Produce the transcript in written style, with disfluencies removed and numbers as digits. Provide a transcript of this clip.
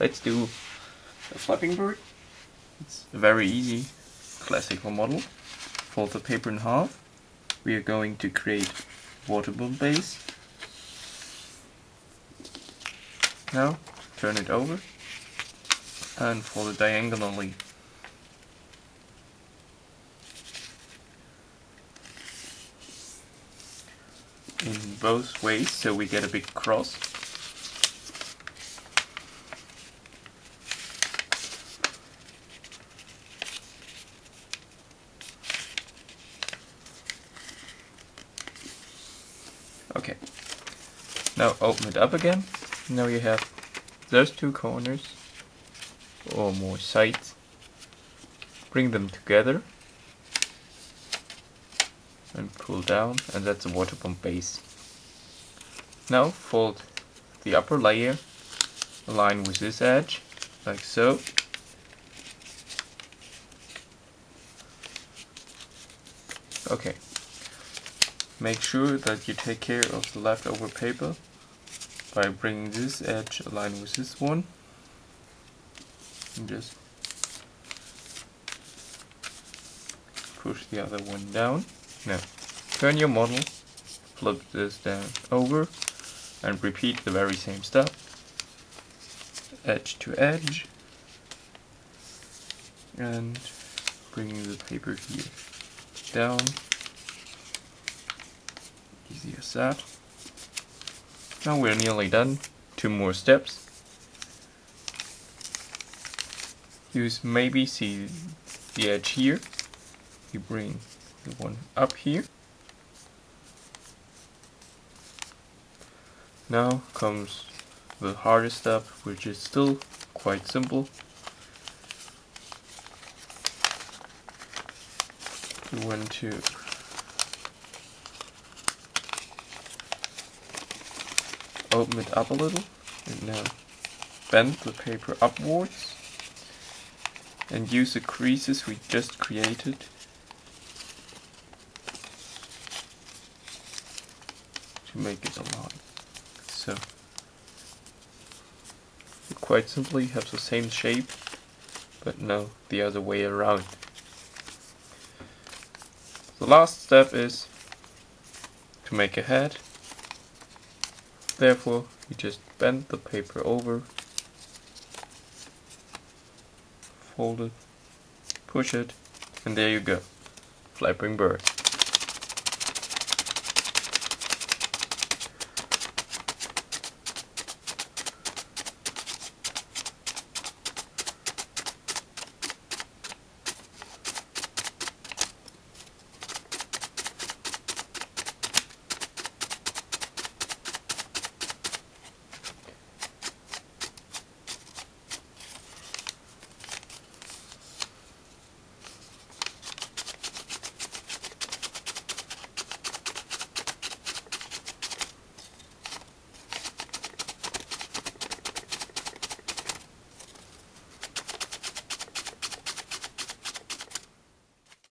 let's do a flapping bird. It's a very easy classical model. Fold the paper in half. We are going to create water balloon base. Now turn it over and fold it diagonally. In both ways, so we get a big cross. Okay, now open it up again. Now you have those two corners, or more sides. Bring them together and pull down, and that's a water pump base. Now fold the upper layer, align with this edge, like so. Okay. Make sure that you take care of the leftover paper by bringing this edge align with this one. And just push the other one down. Now, turn your model, flip this down over, and repeat the very same step. Edge to edge, and bringing the paper here down. Easy as that. Now we're nearly done. 2 more steps. You maybe see the edge here. You bring the one up here. Now comes the hardest step, which is still quite simple. You want to open it up a little and now bend the paper upwards and use the creases we just created to make it align. So you quite simply have the same shape, but now the other way around. The last step is to make a head. Therefore, you just bend the paper over, fold it, push it, and there you go. Flapping bird.